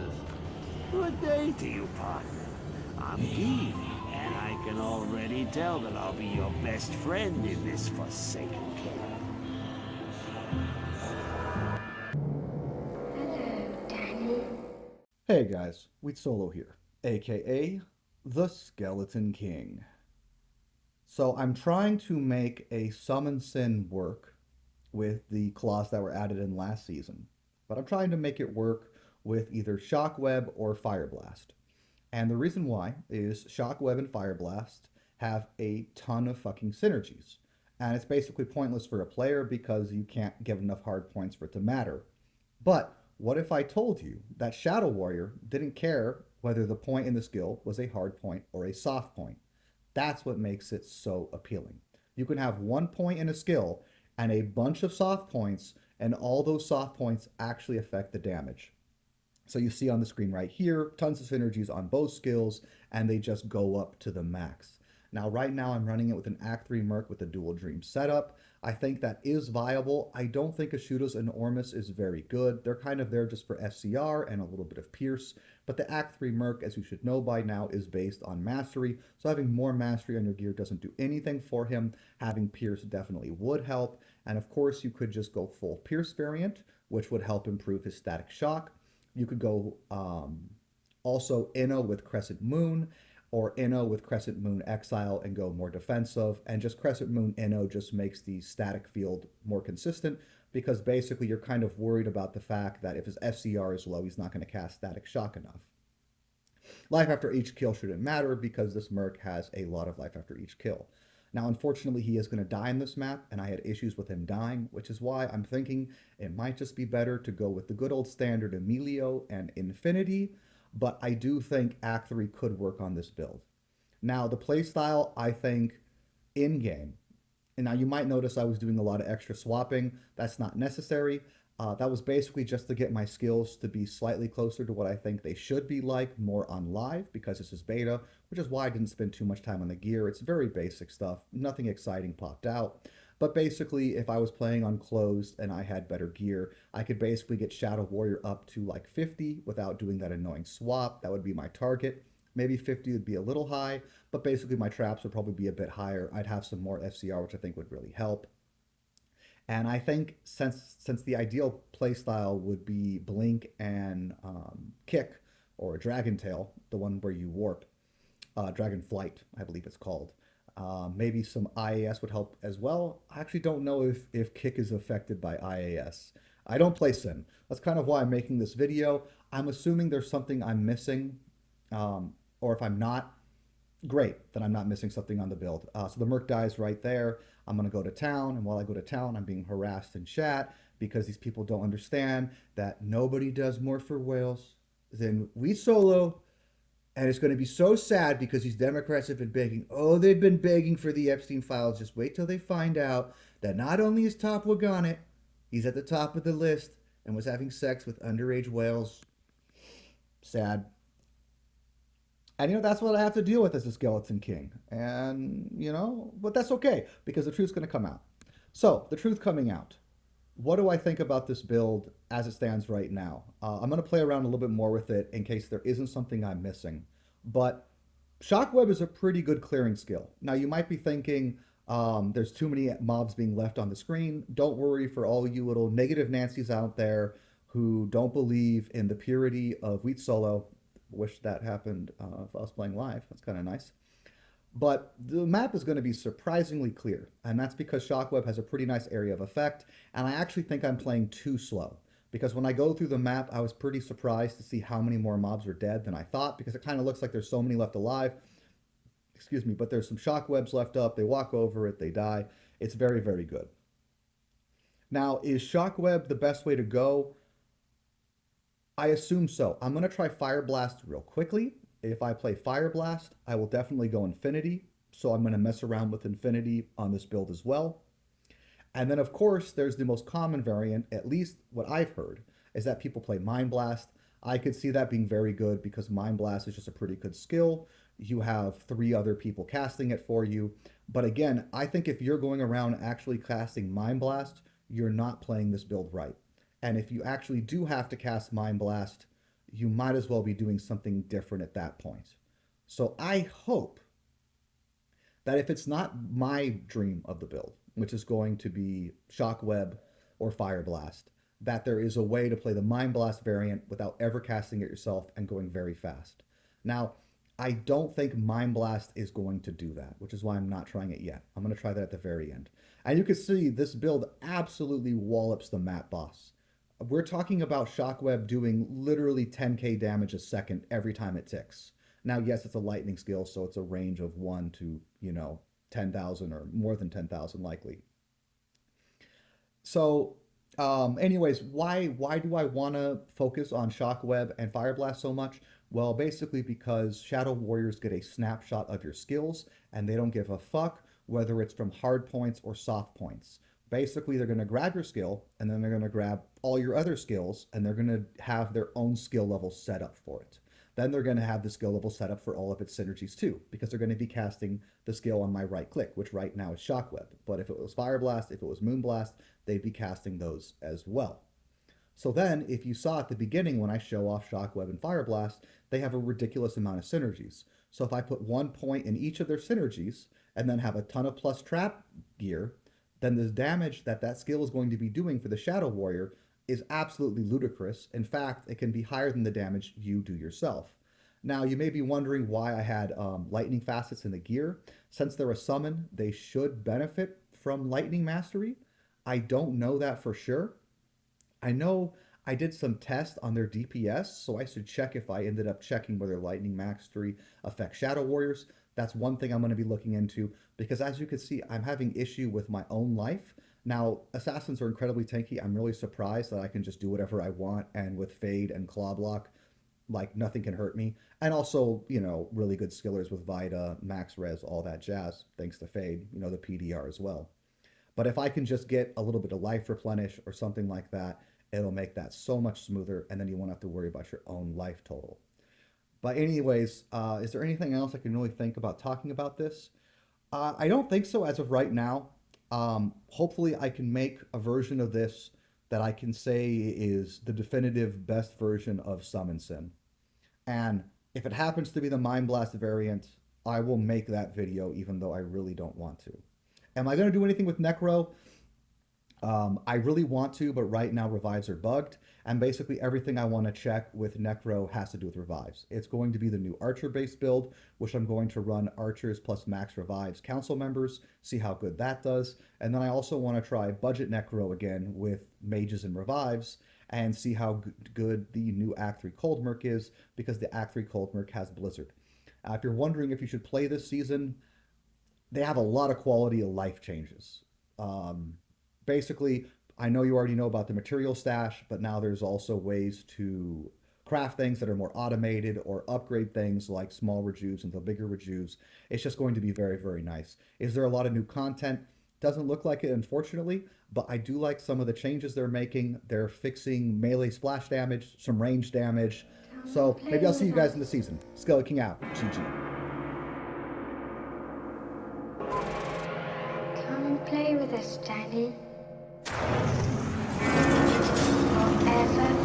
horses. Good day to you, partner. I'm keen, and I can already tell that I'll be your best friend in this forsaken camp. Hey guys, Wheat Solo here, aka the Skeleton King. So I'm trying to make a summonsin work with the claws that were added in last season, but I'm trying to make it work with either Shockweb or Fire Blast. And the reason why is Shockweb and Fire Blast have a ton of fucking synergies. And it's basically pointless for a player because you can't give enough hard points for it to matter. But what if I told you that Shadow Warrior didn't care whether the point in the skill was a hard point or a soft point? That's what makes it so appealing. You can have one point in a skill and a bunch of soft points, and all those soft points actually affect the damage. So you see on the screen right here, tons of synergies on both skills, and they just go up to the max. Now, right now, I'm running it with an Act 3 Merc with a Dual Dream setup. I think that is viable. I don't think Ashudas and Ormus is very good. They're kind of there just for FCR and a little bit of Pierce. But the Act 3 Merc, as you should know by now, is based on Mastery. So having more Mastery on your gear doesn't do anything for him. Having Pierce definitely would help. And of course, you could just go full Pierce variant, which would help improve his static shock. You could go also Inno with Crescent Moon, or Inno with Crescent Moon Exile and go more defensive. And just Crescent Moon Inno just makes the static field more consistent because basically you're kind of worried about the fact that if his FCR is low, he's not going to cast static shock enough. Life after each kill shouldn't matter because this Merc has a lot of life after each kill. Now, unfortunately, he is going to die in this map, and I had issues with him dying, which is why I'm thinking it might just be better to go with the good old standard Emilio and Infinity, but I do think Act 3 could work on this build. Now, the playstyle, I think, in-game, and now you might notice I was doing a lot of extra swapping. That's not necessary. That was basically just to get my skills to be slightly closer to what I think they should be like more on live because this is beta, which is why I didn't spend too much time on the gear. It's very basic stuff. Nothing exciting popped out. But basically, if I was playing on closed and I had better gear, I could basically get Shadow Warrior up to like 50 without doing that annoying swap. That would be my target. Maybe 50 would be a little high, but basically my traps would probably be a bit higher. I'd have some more FCR, which I think would really help. And I think since the ideal playstyle would be Blink and Kick or Dragon Tail, the one where you warp, Dragon Flight, I believe it's called. Maybe some IAS would help as well. I actually don't know if Kick is affected by IAS. I don't play Sin. That's kind of why I'm making this video. I'm assuming there's something I'm missing, or if I'm not, great, then I'm not missing something on the build. So the Merc dies right there. I'm going to go to town, and while I go to town, I'm being harassed in chat because these people don't understand that nobody does more for whales than we solo. And it's going to be so sad because these Democrats have been begging. Oh, they've been begging for the Epstein files. Just wait till they find out that not only is Top Wagonet, he's at the top of the list and was having sex with underage whales. Sad. And, that's what I have to deal with as a Skeleton King. And, but that's okay because the truth's going to come out. So, the truth coming out. What do I think about this build as it stands right now? I'm going to play around a little bit more with it in case there isn't something I'm missing. But Shockweb is a pretty good clearing skill. Now, you might be thinking there's too many mobs being left on the screen. Don't worry for all you little negative Nancys out there who don't believe in the purity of Wheat Solo. Wish that happened for us playing live. That's kind of nice. But the map is going to be surprisingly clear, and that's because Shockweb has a pretty nice area of effect, and I actually think I'm playing too slow. Because when I go through the map, I was pretty surprised to see how many more mobs are dead than I thought, because it kind of looks like there's so many left alive. Excuse me, but there's some Shockwebs left up. They walk over it, they die. It's very, very good. Now, is Shockweb the best way to go? I assume so. I'm going to try Fire Blast real quickly. If I play Fire Blast, I will definitely go Infinity. So I'm going to mess around with Infinity on this build as well. And then, of course, there's the most common variant, at least what I've heard, is that people play Mind Blast. I could see that being very good because Mind Blast is just a pretty good skill. You have 3 other people casting it for you. But again, I think if you're going around actually casting Mind Blast, you're not playing this build right. And if you actually do have to cast Mind Blast, you might as well be doing something different at that point. So I hope that if it's not my dream of the build, which is going to be Shockweb or Fire Blast, that there is a way to play the Mind Blast variant without ever casting it yourself and going very fast. Now, I don't think Mind Blast is going to do that, which is why I'm not trying it yet. I'm going to try that at the very end. And you can see this build absolutely wallops the map boss. We're talking about Shockweb doing literally 10k damage a second every time it ticks. Now, yes, it's a lightning skill, so it's a range of 1 to, 10,000 or more than 10,000 likely. So, anyways, why do I want to focus on Shockweb and Fire Blast so much? Well, basically because Shadow Warriors get a snapshot of your skills, and they don't give a fuck whether it's from hard points or soft points. Basically, they're going to grab your skill, and then they're going to grab all your other skills, and they're going to have their own skill level set up for it. Then they're going to have the skill level set up for all of its synergies too, because they're going to be casting the skill on my right click, which right now is Shockweb. But if it was Fire Blast, if it was Moon Blast, they'd be casting those as well. So then, if you saw at the beginning when I show off Shockweb and Fire Blast, they have a ridiculous amount of synergies. So if I put 1 point in each of their synergies, and then have a ton of plus trap gear, then the damage that that skill is going to be doing for the Shadow Warrior is absolutely ludicrous. In fact, it can be higher than the damage you do yourself. Now, you may be wondering why I had lightning facets in the gear. Since they're a summon, they should benefit from lightning mastery. I don't know that for sure. I know I did some tests on their DPS, so I should check if I ended up checking whether lightning mastery affects Shadow Warriors. That's one thing I'm going to be looking into, because as you can see, I'm having issue with my own life. Now, assassins are incredibly tanky. I'm really surprised that I can just do whatever I want, and with Fade and Claw Block, like, nothing can hurt me. And also, really good skillers with Vita, Max Res, all that jazz, thanks to Fade, the PDR as well. But if I can just get a little bit of life replenish or something like that, it'll make that so much smoother, and then you won't have to worry about your own life total. But anyways, is there anything else I can really think about talking about this? I don't think so as of right now. Hopefully I can make a version of this that I can say is the definitive best version of summonsin. And if it happens to be the Mind Blast variant, I will make that video even though I really don't want to. Am I going to do anything with Necro? I really want to, but right now revives are bugged, and basically everything I want to check with Necro has to do with revives. It's going to be the new Archer-based build, which I'm going to run Archers plus max revives council members, see how good that does, and then I also want to try budget Necro again with mages and revives, and see how good the new Act 3 Cold Merc is, because the Act 3 Cold Merc has Blizzard. If you're wondering if you should play this season, they have a lot of quality of life changes. Basically, I know you already know about the material stash, but now there's also ways to craft things that are more automated or upgrade things like small rejuves into bigger rejuves. It's just going to be very, very nice. Is there a lot of new content? Doesn't look like it, unfortunately, but I do like some of the changes they're making. They're fixing melee splash damage, some range damage. So maybe I'll see you guys in the season. Skeleton King out. GG. Come and play with us, Danny. Forever